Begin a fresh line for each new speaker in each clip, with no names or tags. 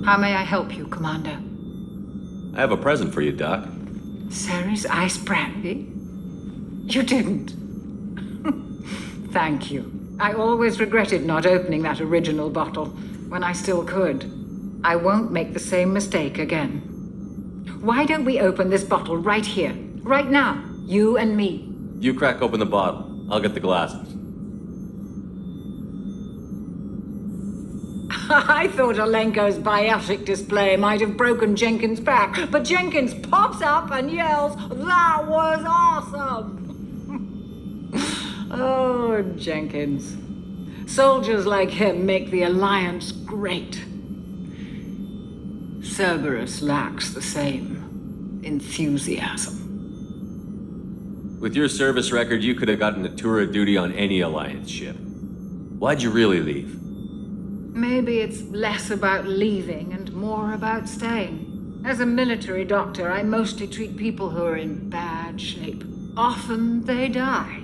How may I help you, Commander?
I have a present for you, Doc.
Ceres ice brandy? You didn't. Thank you. I always regretted not opening that original bottle when I still could. I won't make the same mistake again. Why don't we open this bottle right here, right now, you and me?
You crack open the bottle. I'll get the glasses.
I thought Alenko's biotic display might have broken Jenkins' back, but Jenkins pops up and yells, "That was awesome!" Oh, Jenkins. Soldiers like him make the Alliance great. Cerberus lacks the same enthusiasm.
With your service record, you could have gotten a tour of duty on any Alliance ship. Why'd you really leave?
Maybe it's less about leaving and more about staying. As a military doctor, I mostly treat people who are in bad shape. Often they die.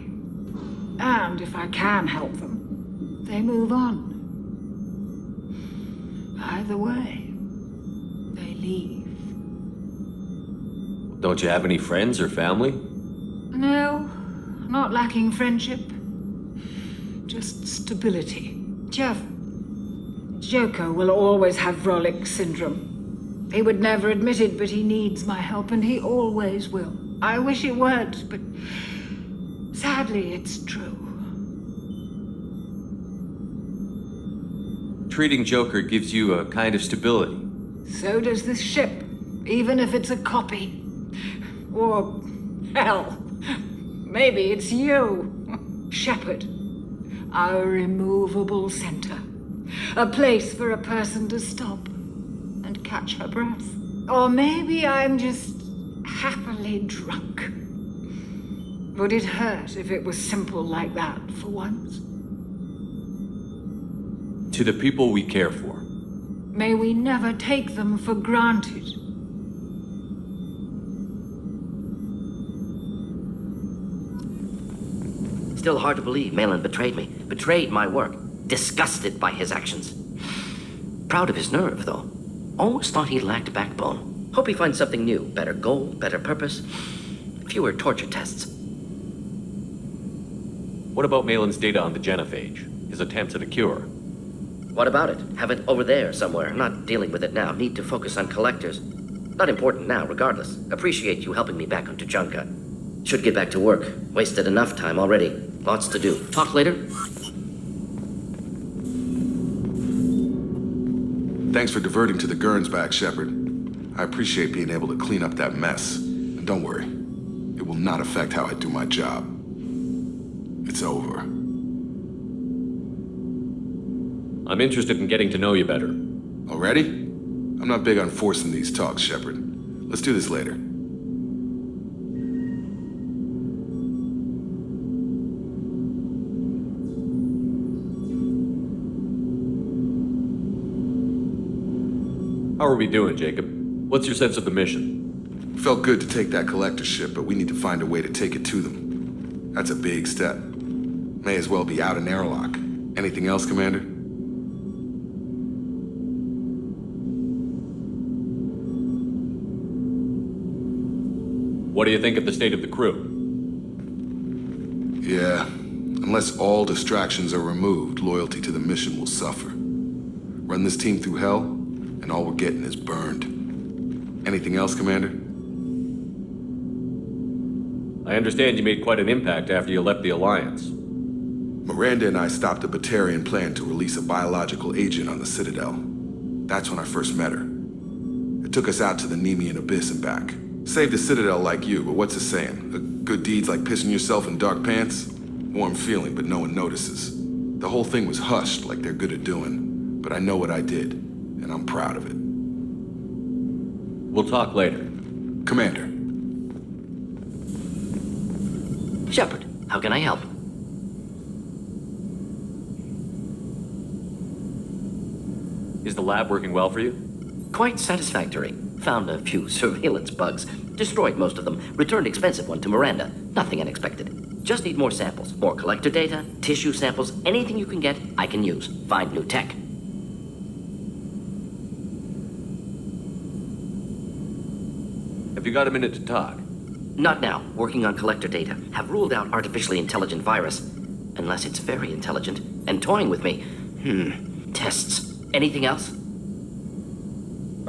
And if I can help them, they move on. Either way, they leave.
Don't you have any friends or family?
No, not lacking friendship. Just stability. Joker will always have Vrolik syndrome. He would never admit it, but he needs my help, and he always will. I wish it weren't, but sadly, it's true.
Treating Joker gives you a kind of stability.
So does this ship, even if it's a copy. Or, hell, maybe it's you, Shepard. Our immovable center. A place for a person to stop and catch her breath. Or maybe I'm just happily drunk. Would it hurt if it was simple like that for once?
To the people we care for.
May we never take them for granted.
Still hard to believe Malin betrayed me. Betrayed my work. Disgusted by his actions. Proud of his nerve, though. Always thought he lacked backbone. Hope he finds something new. Better goal, better purpose. Fewer torture tests.
What about Malin's data on the genophage? His attempts at a cure?
What about it? Have it over there somewhere. Not dealing with it now. Need to focus on collectors. Not important now, regardless. Appreciate you helping me back on Tuchanka. Should get back to work. Wasted enough time already. Lots to do. Talk later?
Thanks for diverting to the Gurns back, Shepard. I appreciate being able to clean up that mess. And don't worry, it will not affect how I do my job. It's over.
I'm interested in getting to know you better.
Already? I'm not big on forcing these talks, Shepard. Let's do this later.
How are we doing, Jacob? What's your sense of the mission?
Felt good to take that collector ship, but we need to find a way to take it to them. That's a big step. May as well be out an airlock. Anything else, Commander?
What do you think of the state of the crew?
Yeah, unless all distractions are removed, loyalty to the mission will suffer. Run this team through hell, and all we're getting is burned. Anything else, Commander?
I understand you made quite an impact after you left the Alliance.
Miranda and I stopped a Batarian plan to release a biological agent on the Citadel. That's when I first met her. It took us out to the Nemean Abyss and back. Saved the Citadel like you, but what's the saying? Good deeds like pissing yourself in dark pants? Warm feeling, but no one notices. The whole thing was hushed like they're good at doing. But I know what I did, and I'm proud of it.
We'll talk later.
Commander.
Shepard, how can I help?
Is the lab working well for you?
Quite satisfactory. Found a few surveillance bugs. Destroyed most of them. Returned expensive one to Miranda. Nothing unexpected. Just need more samples. More collector data, tissue samples, anything you can get, I can use. Find new tech.
Have you got a minute to talk?
Not now. Working on collector data. Have ruled out artificially intelligent virus. Unless it's very intelligent. And toying with me. Tests. Anything else?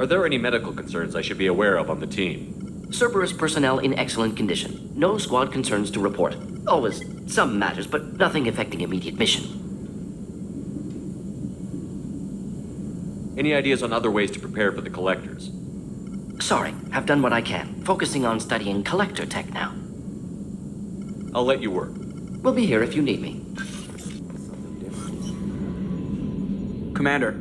Are there any medical concerns I should be aware of on the team?
Cerberus personnel in excellent condition. No squad concerns to report. Always some matters, but nothing affecting immediate mission.
Any ideas on other ways to prepare for the collectors?
Sorry, have done what I can. Focusing on studying collector tech now.
I'll let you work.
We'll be here if you need me.
Commander,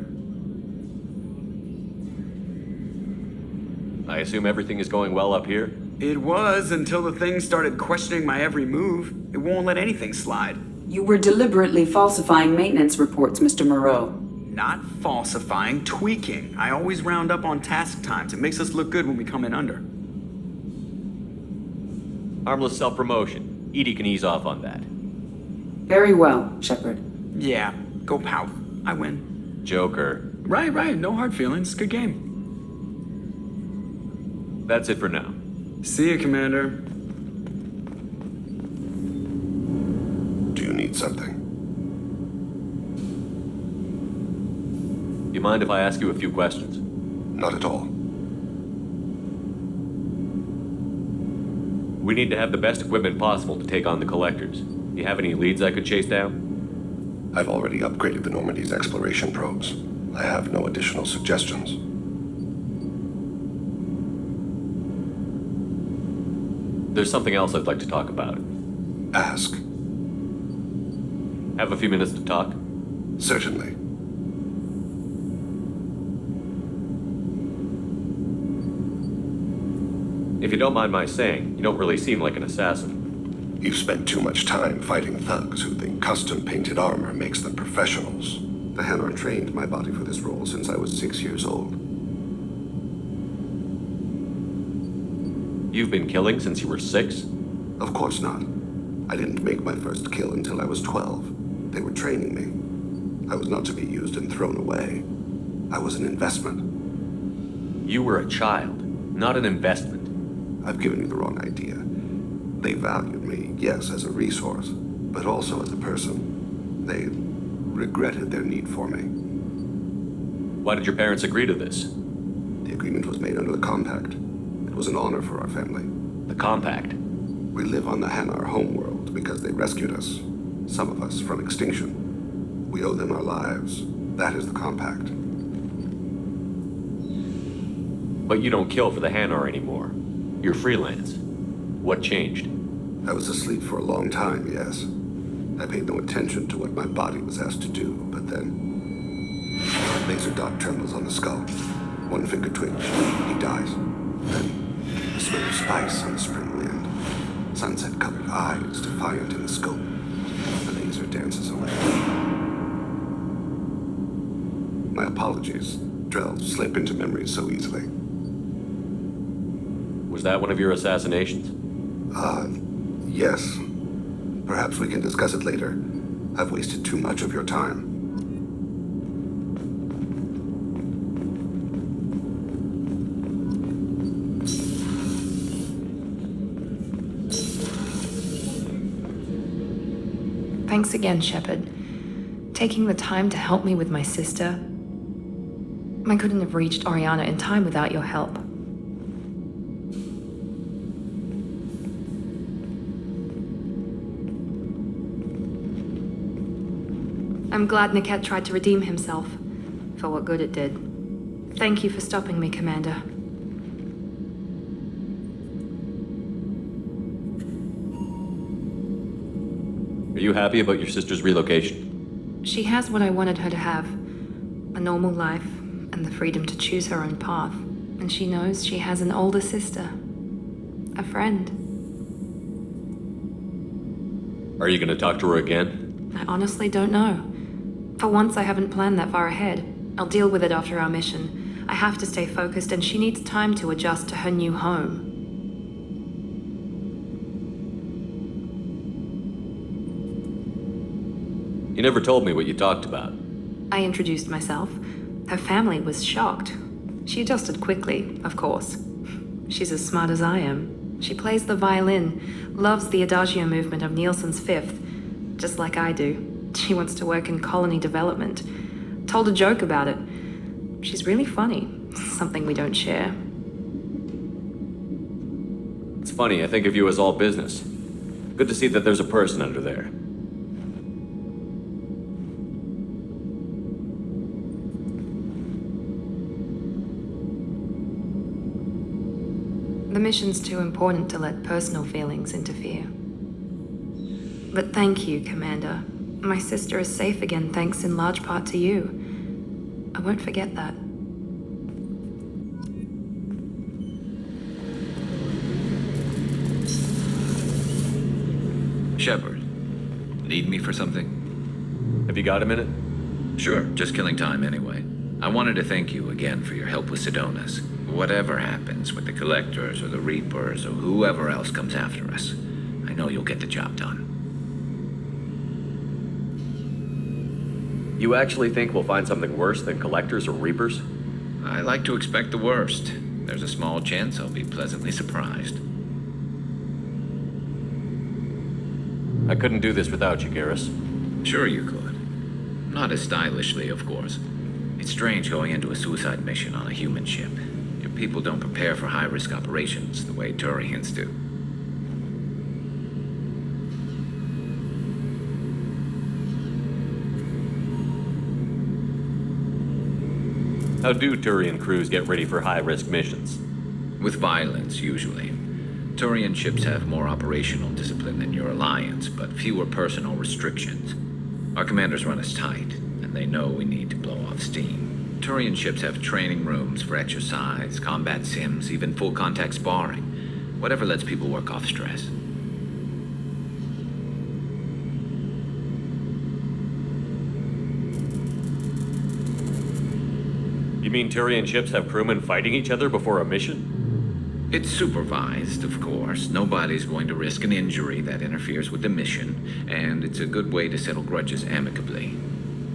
I assume everything is going well up here?
it was until the thing started questioning my every move. It won't let anything slide.
You were deliberately falsifying maintenance reports, Mr. Moreau.
Not falsifying, tweaking. I always round up on task times. It makes us look good when we come in under.
Harmless self-promotion. Edie can ease off on that.
Very well, Shepard.
Yeah, go pout. I win.
Joker.
Right. No hard feelings. Good game.
That's it for now.
See you, Commander.
Do you need something?
You mind if I ask you a few questions?
Not at all.
We need to have the best equipment possible to take on the collectors. Do you have any leads I could chase down?
I've already upgraded the Normandy's exploration probes. I have no additional suggestions.
There's something else I'd like to talk about.
Ask.
Have a few minutes to talk?
Certainly.
If you don't mind my saying, you don't really seem like an assassin.
You've spent too much time fighting thugs who think custom-painted armor makes them professionals. The Hanar trained my body for this role since I was 6 years old.
You've been killing since you were 6?
Of course not. I didn't make my first kill until I was 12. They were training me. I was not to be used and thrown away. I was an investment.
You were a child, not an investment.
I've given you the wrong idea. They valued me, yes, as a resource, but also as a person. They regretted their need for me.
Why did your parents agree to this?
The agreement was made under the compact. It was an honor for our family.
The compact.
We live on the Hanar homeworld because they rescued us, some of us from extinction. We owe them our lives. That is the compact.
But you don't kill for the Hanar anymore. You're freelance. What changed?
I was asleep for a long time, yes. I paid no attention to what my body was asked to do, but then... Laser dot trembles on the skull. One finger twitch. He dies. Then the smell of spice on the spring wind. Sunset-colored eyes defiant in the scope. The laser dances away. My apologies. Drells slip into memory so easily.
Was that one of your assassinations?
Yes. Perhaps we can discuss it later. I've wasted too much of your time.
Thanks again, Shepard. Taking the time to help me with my sister. I couldn't have reached Oriana in time without your help. I'm glad Niket tried to redeem himself, for what good it did. Thank you for stopping me, Commander.
Are you happy about your sister's relocation?
She has what I wanted her to have. A normal life, and the freedom to choose her own path. And she knows she has an older sister. A friend.
Are you going to talk to her again?
I honestly don't know. For once, I haven't planned that far ahead. I'll deal with it after our mission. I have to stay focused, and she needs time to adjust to her new home.
You never told me what you talked about.
I introduced myself. Her family was shocked. She adjusted quickly, of course. She's as smart as I am. She plays the violin, loves the Adagio movement of Nielsen's Fifth, just like I do. She wants to work in colony development. Told a joke about it. She's really funny. Something we don't share.
It's funny, I think of you as all business. Good to see that there's a person under there.
The mission's too important to let personal feelings interfere. But thank you, Commander. My sister is safe again thanks in large part to you. I won't forget that.
Shepard, need me for something?
Have you got a minute?
Sure, just killing time anyway. I wanted to thank you again for your help with Sedona's. Whatever happens with the Collectors or the Reapers or whoever else comes after us, I know you'll get the job done.
You actually think we'll find something worse than Collectors or Reapers?
I like to expect the worst. There's a small chance I'll be pleasantly surprised.
I couldn't do this without you, Garrus.
Sure you could. Not as stylishly, of course. It's strange going into a suicide mission on a human ship. Your people don't prepare for high-risk operations the way Turians do.
How do Turian crews get ready for high-risk missions?
With violence, usually. Turian ships have more operational discipline than your alliance, but fewer personal restrictions. Our commanders run us tight, and they know we need to blow off steam. Turian ships have training rooms for exercise, combat sims, even full-contact sparring. Whatever lets people work off stress.
You mean Turian ships have crewmen fighting each other before a mission?
It's supervised, of course. Nobody's going to risk an injury that interferes with the mission, and it's a good way to settle grudges amicably.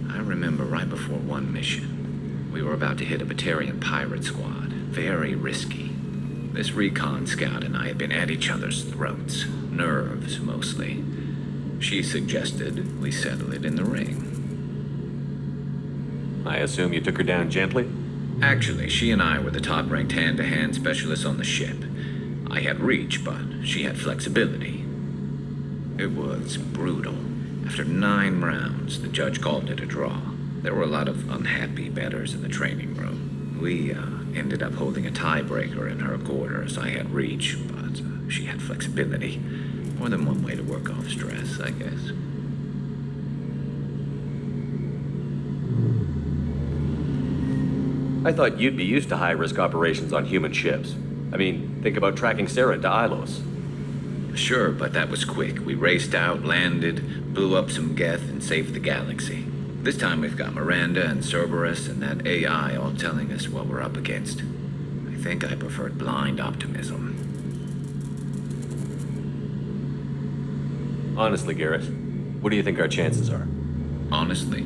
I remember right before one mission, we were about to hit a Batarian pirate squad. Very risky. This recon scout and I had been at each other's throats. Nerves, mostly. She suggested we settle it in the ring.
I assume you took her down gently?
Actually, she and I were the top-ranked hand-to-hand specialists on the ship. I had reach, but she had flexibility. It was brutal. After 9 rounds, the judge called it a draw. There were a lot of unhappy bettors in the training room. We ended up holding a tiebreaker in her quarters. I had reach, but she had flexibility. More than one way to work off stress, I guess.
I thought you'd be used to high-risk operations on human ships. I mean, think about tracking Sarah into Ilos.
Sure, but that was quick. We raced out, landed, blew up some Geth, and saved the galaxy. This time we've got Miranda and Cerberus and that AI all telling us what we're up against. I think I preferred blind optimism.
Honestly, Garrus, what do you think our chances are?
Honestly,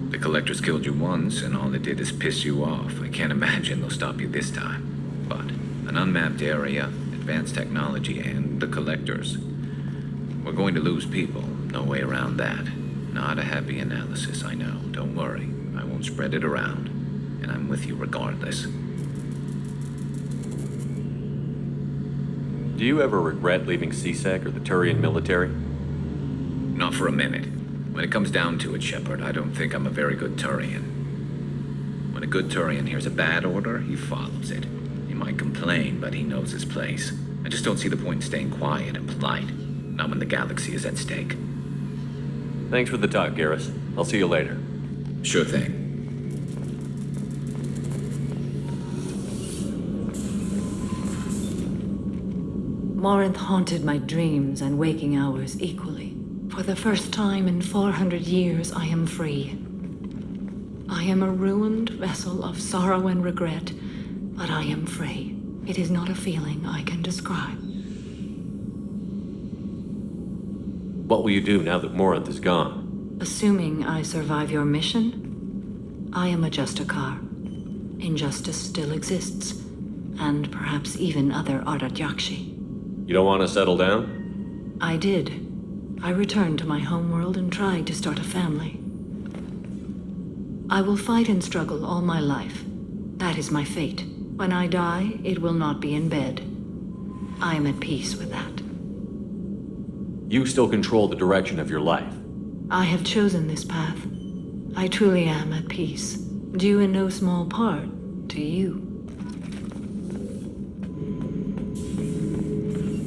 the Collectors killed you once, and all it did is piss you off. I can't imagine they'll stop you this time. But an unmapped area, advanced technology, and the Collectors. We're going to lose people. No way around that. Not a happy analysis, I know. Don't worry. I won't spread it around. And I'm with you regardless.
Do you ever regret leaving CSEC or the Turian military?
Not for a minute. When it comes down to it, Shepard, I don't think I'm a very good Turian. When a good Turian hears a bad order, he follows it. He might complain, but he knows his place. I just don't see the point in staying quiet and polite. Not when the galaxy is at stake.
Thanks for the talk, Garrus. I'll see you later.
Sure thing.
Morinth haunted my dreams and waking hours equally. For the first time in 400 years, I am free. I am a ruined vessel of sorrow and regret, but I am free. It is not a feeling I can describe.
What will you do now that Morinth is gone?
Assuming I survive your mission, I am a Justicar. Injustice still exists. and perhaps even other Ardajakshi.
You don't want to settle down?
I did. I returned to my homeworld and tried to start a family. I will fight and struggle all my life. That is my fate. When I die, it will not be in bed. I am at peace with that.
You still control the direction of your life.
I have chosen this path. I truly am at peace, due in no small part to you.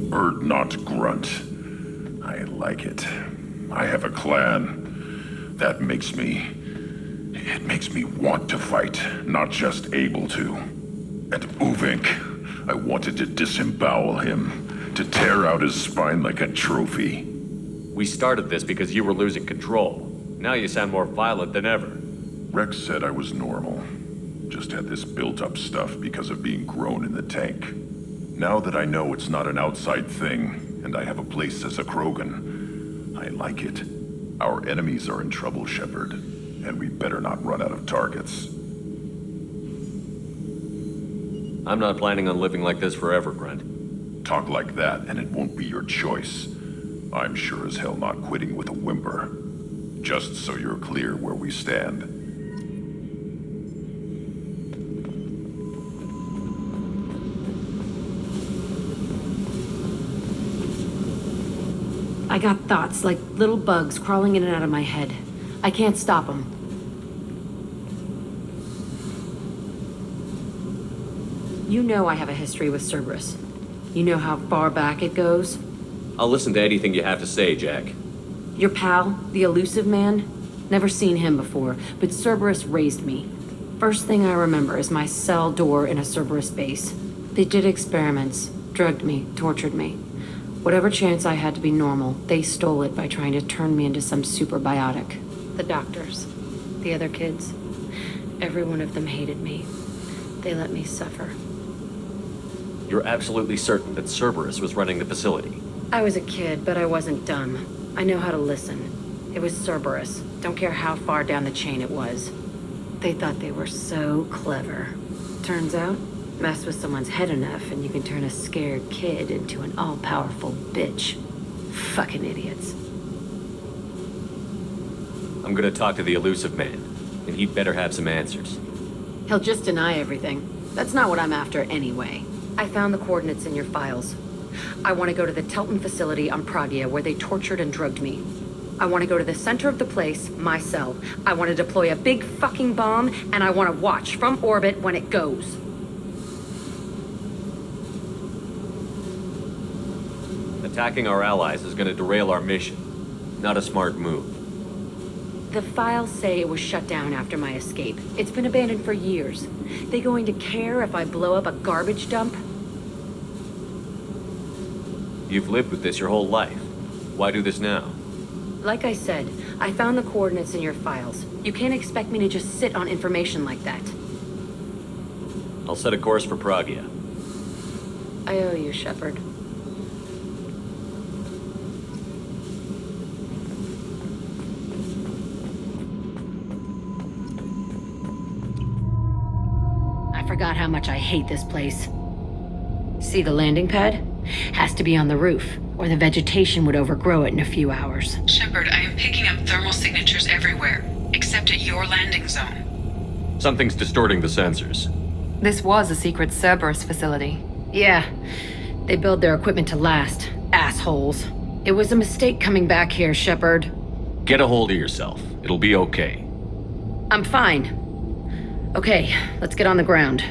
Bird not grunt. I like it. I have a clan. That makes me... It makes me want to fight, not just able to. And Uvink, I wanted to disembowel him, to tear out his spine like a trophy.
We started this because you were losing control. Now you sound more violent than ever.
Rex said I was normal. Just had this built-up stuff because of being grown in the tank. Now that I know it's not an outside thing, and I have a place as a Krogan, I like it. Our enemies are in trouble, Shepard, and we better not run out of targets.
I'm not planning on living like this forever, Grunt.
Talk like that, and it won't be your choice. I'm sure as hell not quitting with a whimper. Just so you're clear where we stand.
I got thoughts like little bugs crawling in and out of my head. I can't stop them. You know I have a history with Cerberus. You know how far back it goes?
I'll listen to anything you have to say, Jack.
Your pal, the elusive man? Never seen him before, but Cerberus raised me. First thing I remember is my cell door in a Cerberus base. They did experiments, drugged me, tortured me. Whatever chance I had to be normal, they stole it by trying to turn me into some superbiotic. The doctors, the other kids, every one of them hated me. They let me suffer.
You're absolutely certain that Cerberus was running the facility?
I was a kid, but I wasn't dumb. I know how to listen. It was Cerberus. Don't care how far down the chain it was. They thought they were so clever. Turns out, mess with someone's head enough and you can turn a scared kid into an all-powerful bitch. Fucking idiots.
I'm gonna talk to the elusive man, and he'd better have some answers.
He'll just deny everything. That's not what I'm after anyway. I found the coordinates in your files. I want to go to the Telton facility on Pragia where they tortured and drugged me. I want to go to the center of the place, my cell. I want to deploy a big fucking bomb, and I want to watch from orbit when it goes.
Attacking our allies is gonna derail our mission. Not a smart move.
The files say it was shut down after my escape. It's been abandoned for years. They going to care if I blow up a garbage dump?
You've lived with this your whole life. Why do this now?
Like I said, I found the coordinates in your files. You can't expect me to just sit on information like that.
I'll set a course for Pragia.
I owe you, Shepard. I forgot how much I hate this place. See the landing pad? Has to be on the roof, or the vegetation would overgrow it in a few hours.
Shepard, I am picking up thermal signatures everywhere, except at your landing zone.
Something's distorting the sensors.
This was a secret Cerberus facility.
Yeah, they build their equipment to last. Assholes. It was a mistake coming back here, Shepard.
Get a hold of yourself. It'll be okay.
I'm fine. Okay, let's get on the ground.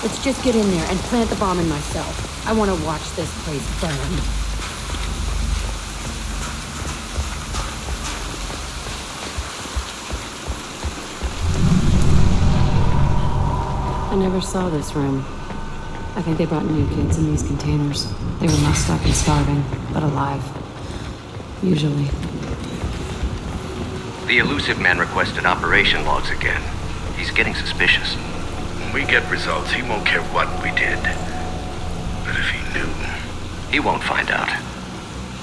Let's just get in there and plant the bomb in myself. I want to watch this place burn. I never saw this room. I think they brought new kids in these containers. They were messed up and starving, but alive. Usually.
The elusive man requested operation logs again. He's getting suspicious.
When we get results, he won't care what we did. But if he knew...
He won't find out.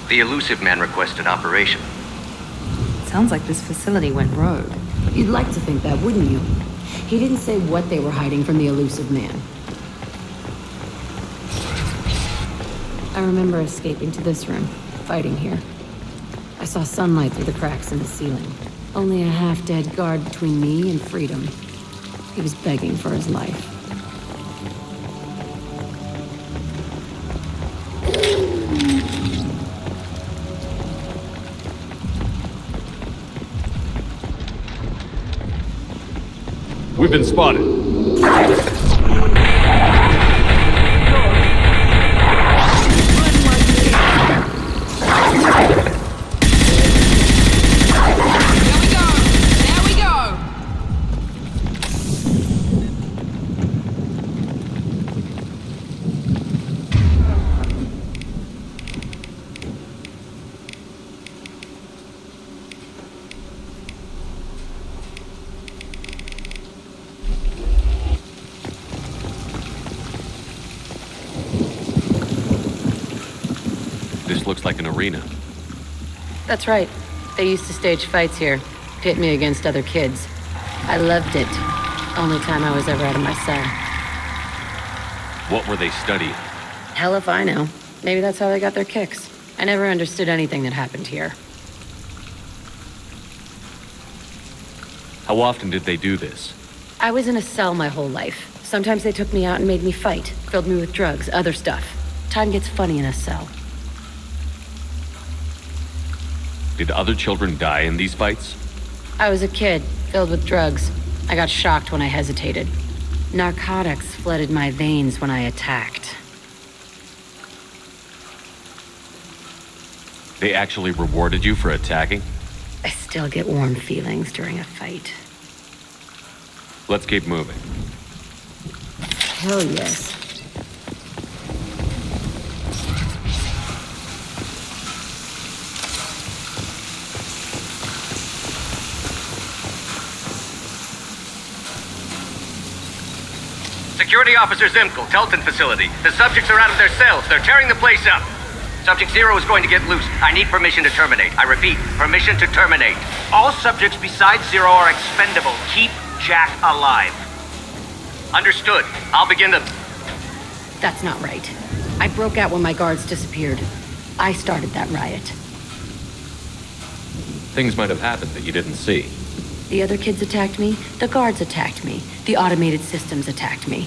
The elusive man requested operation.
Sounds like this facility went rogue.
You'd like to think that, wouldn't you? He didn't say what they were hiding from the elusive man. I remember escaping to this room, fighting here. I saw sunlight through the cracks in the ceiling. Only a half-dead guard between me and freedom. He was begging for his life.
We've been spotted. This looks like an arena.
That's right. They used to stage fights here, pit me against other kids. I loved it. Only time I was ever out of my cell.
What were they studying?
Hell if I know. Maybe that's how they got their kicks. I never understood anything that happened here.
How often did they do this?
I was in a cell my whole life. Sometimes they took me out and made me fight, filled me with drugs, other stuff. Time gets funny in a cell.
Did other children die in these fights?
I was a kid, filled with drugs. I got shocked when I hesitated. Narcotics flooded my veins when I attacked.
They actually rewarded you for attacking?
I still get warm feelings during a fight.
Let's keep moving.
Hell yes.
Security Officer Zimkel, Telton facility. The subjects are out of their cells. They're tearing the place up. Subject 0 is going to get loose. I need permission to terminate. I repeat, permission to terminate.
All subjects besides 0 are expendable. Keep Jack alive.
Understood. I'll begin the...
That's not right. I broke out when my guards disappeared. I started that riot.
Things might have happened that you didn't see.
The other kids attacked me. The guards attacked me. The automated systems attacked me.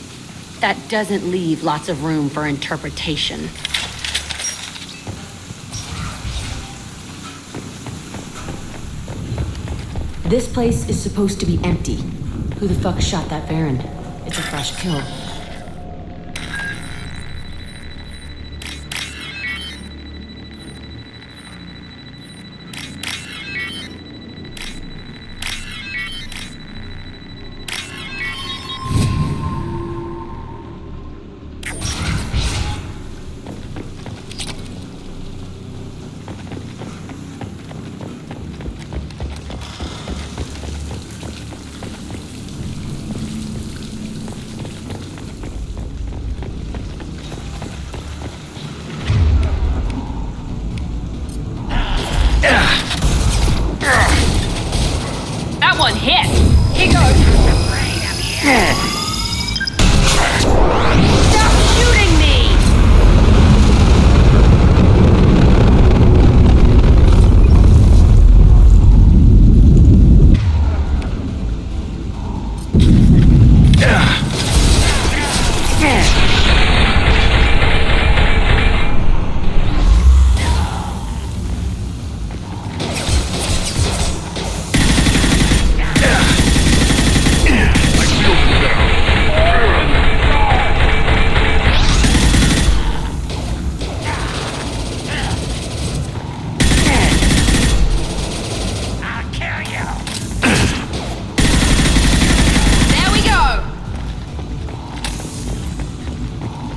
That doesn't leave lots of room for interpretation. This place is supposed to be empty. Who the fuck shot that Baron? It's a fresh kill.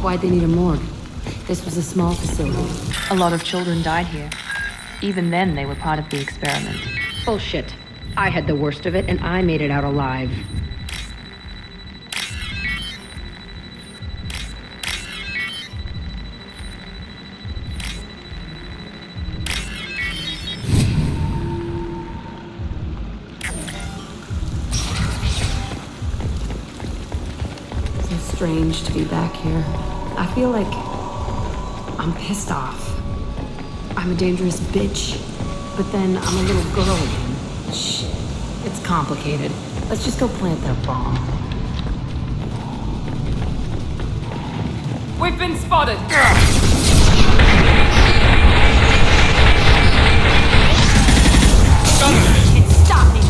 Why'd they need a morgue? This was a small facility.
A lot of children died here. Even then, they were part of the experiment.
Bullshit. I had the worst of it, and I made it out alive. So strange to be back here. I feel like I'm pissed off. I'm a dangerous bitch, but then I'm a little girl again. Shit, it's complicated. Let's just go plant that bomb.
We've been spotted!
Stop me!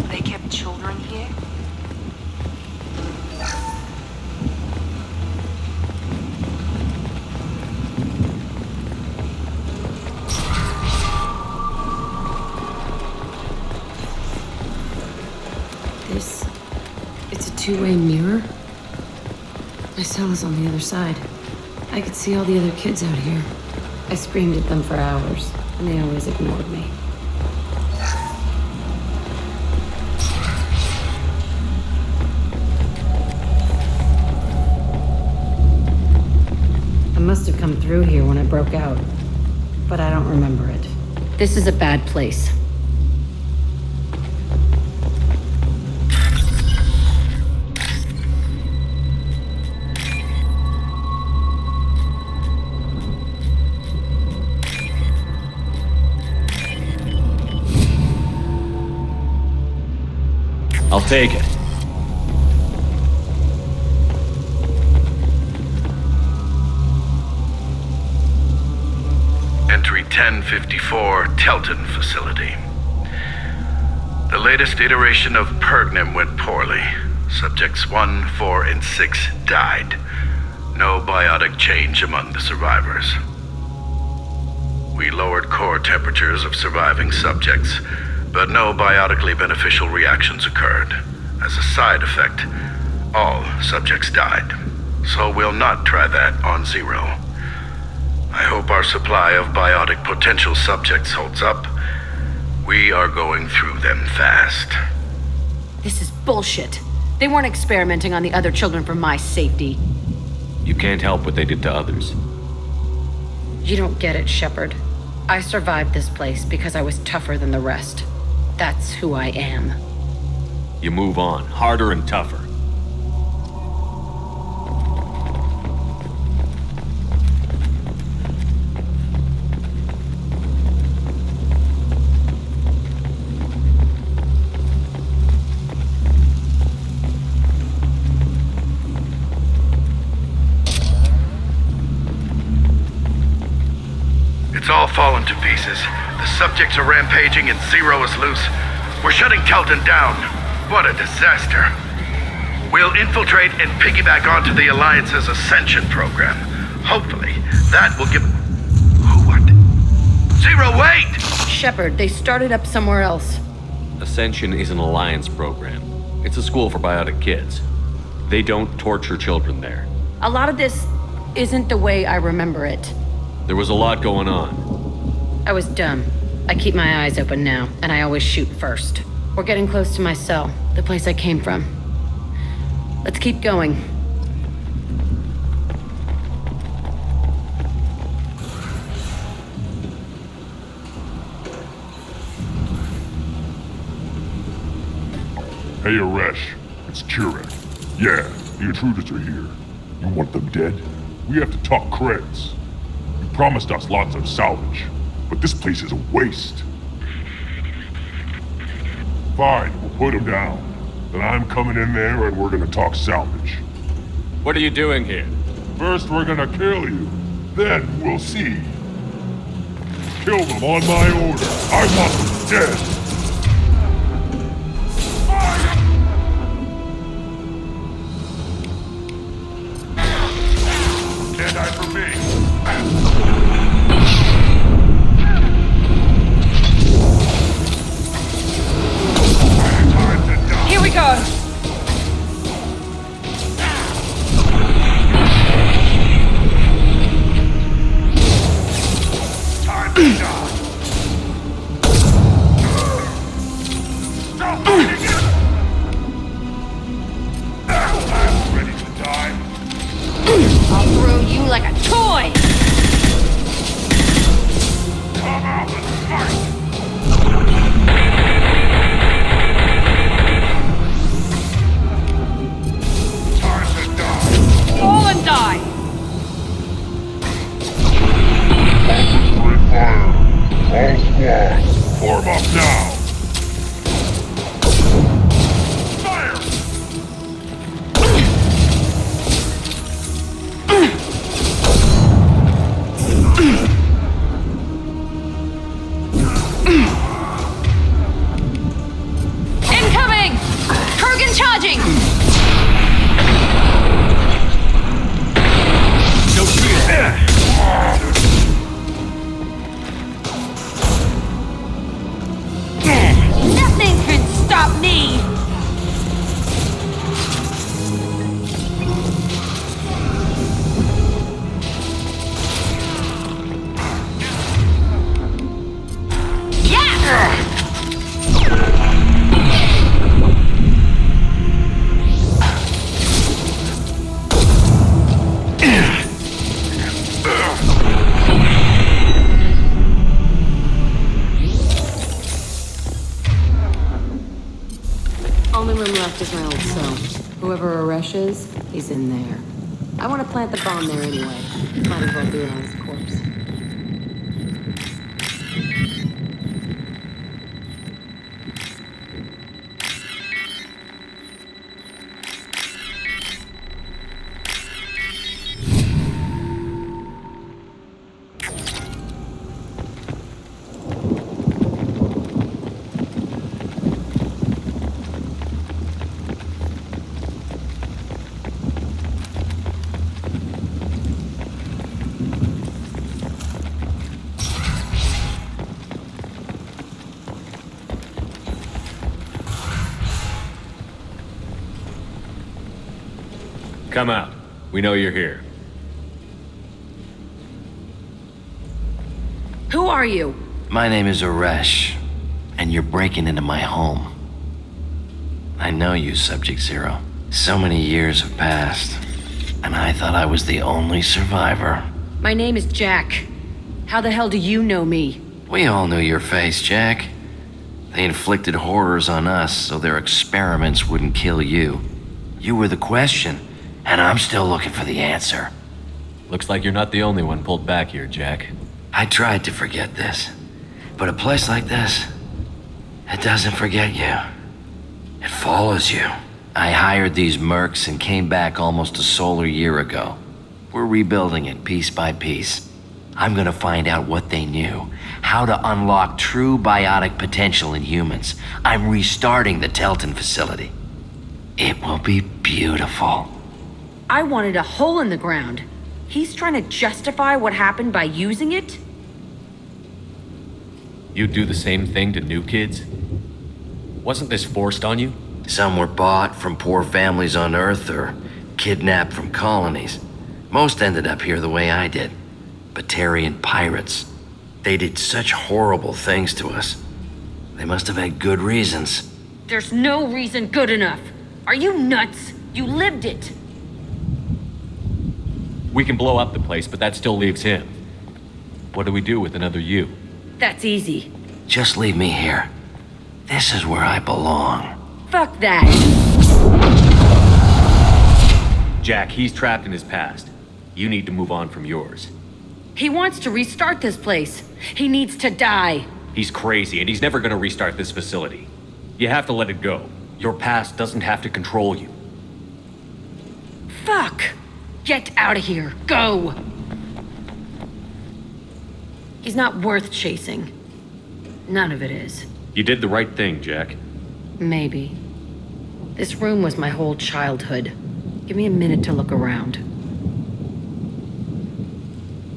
They kept children here?
It's a two-way mirror? My cell is on the other side. I could see all the other kids out here. I screamed at them for hours, and they always ignored me. I must have come through here when I broke out, but I don't remember it. This is a bad place.
I'll take it.
Entry 1054, Telton facility. The latest iteration of Pergnum went poorly. Subjects 1, 4, and 6 died. No biotic change among the survivors. We lowered core temperatures of surviving subjects, but no biotically beneficial reactions occurred. As a side effect, all subjects died. So we'll not try that on Zero. I hope our supply of biotic potential subjects holds up. We are going through them fast.
This is bullshit. They weren't experimenting on the other children for my safety.
You can't help what they did to others.
You don't get it, Shepard. I survived this place because I was tougher than the rest. That's who I am.
You move on, harder and tougher.
It's all fallen to pieces. The subjects are rampaging and Zero is loose. We're shutting Telton down. What a disaster. We'll infiltrate and piggyback onto the Alliance's Ascension program. Hopefully, that will give... What? Zero, wait!
Shepard, they started up somewhere else.
Ascension is an Alliance program. It's a school for biotic kids. They don't torture children there.
A lot of this isn't the way I remember it.
There was a lot going on.
I was dumb. I keep my eyes open now, and I always shoot first. We're getting close to my cell, the place I came from. Let's keep going.
Hey, Aresh. It's Kurek. Yeah, the intruders are here. You want them dead? We have to talk creds. You promised us lots of salvage, but this place is a waste. Fine, we'll put them down. Then I'm coming in there and we're gonna talk salvage.
What are you doing here?
First, we're gonna kill you. Then we'll see. Kill them on my order. I want them dead. Fire! Dead-eye for me.
Here we go!
Time to die. Stop fighting it! I'm ready to die.
I'll throw you like a toy!
Come out and fight!
Fall and die!
Open fire! All squads, form up now! Fire!
Incoming! Kurgan charging!
No shield.
Nothing can stop me! Only room left is my old cell. Whoever Aresh is, he's in there. I want to plant the bomb there anyway. Might as well do it on his corpse.
Come out. We know you're here.
Who are you?
My name is Aresh, and you're breaking into my home. I know you, Subject Zero. So many years have passed, and I thought I was the only survivor.
My name is Jack. How the hell do you know me?
We all knew your face, Jack. They inflicted horrors on us so their experiments wouldn't kill you. You were the question, and I'm still looking for the answer.
Looks like you're not the only one pulled back here, Jack.
I tried to forget this, but a place like this, it doesn't forget you. It follows you. I hired these mercs and came back almost a solar year ago. We're rebuilding it piece by piece. I'm gonna find out what they knew, how to unlock true biotic potential in humans. I'm restarting the Telton facility. It will be beautiful.
I wanted a hole in the ground. He's trying to justify what happened by using it?
You'd do the same thing to new kids? Wasn't this forced on you?
Some were bought from poor families on Earth or kidnapped from colonies. Most ended up here the way I did. Batarian pirates. They did such horrible things to us. They must have had good reasons.
There's no reason good enough. Are you nuts? You lived it.
We can blow up the place, but that still leaves him. What do we do with another you?
That's easy.
Just leave me here. This is where I belong.
Fuck that.
Jack, he's trapped in his past. You need to move on from yours.
He wants to restart this place. He needs to die.
He's crazy, and he's never gonna restart this facility. You have to let it go. Your past doesn't have to control you.
Fuck. Get out of here. Go. He's not worth chasing. None of it is.
You did the right thing, Jack.
Maybe. This room was my whole childhood. Give me a minute to look around.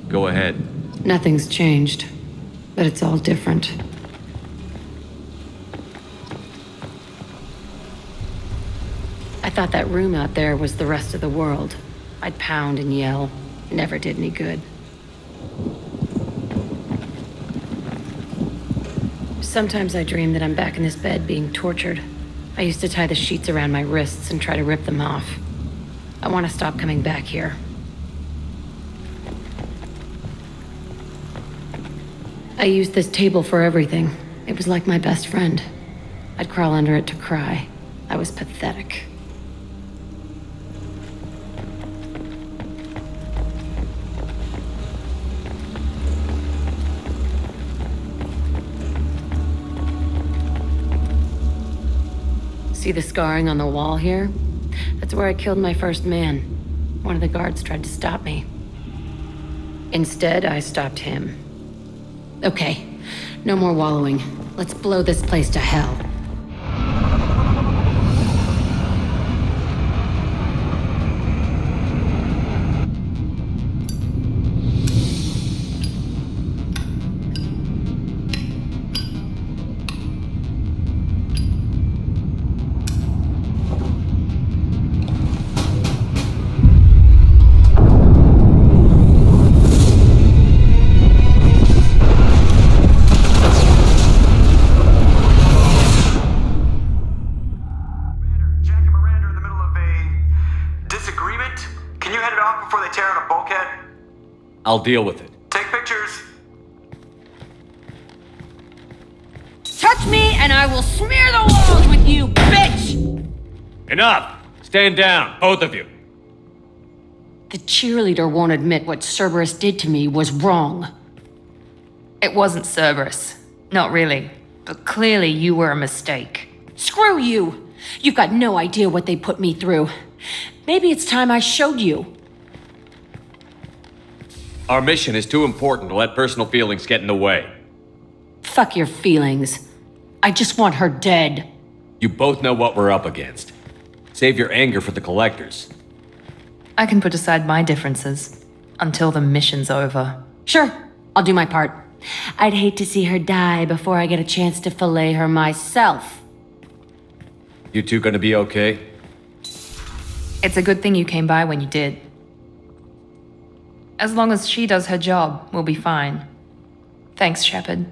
Go ahead.
Nothing's changed, but it's all different. I thought that room out there was the rest of the world. I'd pound and yell. It never did any good. Sometimes I dream that I'm back in this bed being tortured. I used to tie the sheets around my wrists and try to rip them off. I want to stop coming back here. I used this table for everything. It was like my best friend. I'd crawl under it to cry. I was pathetic. See the scarring on the wall here? That's where I killed my first man. One of the guards tried to stop me. Instead, I stopped him. Okay, no more wallowing. Let's blow this place to hell.
I'll deal with it.
Take pictures.
Touch me and I will smear the walls with you, bitch!
Enough! Stand down, both of you.
The cheerleader won't admit what Cerberus did to me was wrong.
It wasn't Cerberus. Not really. But clearly you were a mistake.
Screw you! You've got no idea what they put me through. Maybe it's time I showed you.
Our mission is too important to let personal feelings get in the way.
Fuck your feelings. I just want her dead.
You both know what we're up against. Save your anger for the collectors.
I can put aside my differences until the mission's over.
Sure, I'll do my part. I'd hate to see her die before I get a chance to fillet her myself.
You two gonna be okay?
It's a good thing you came by when you did. As long as she does her job, we'll be fine. Thanks, Shepard.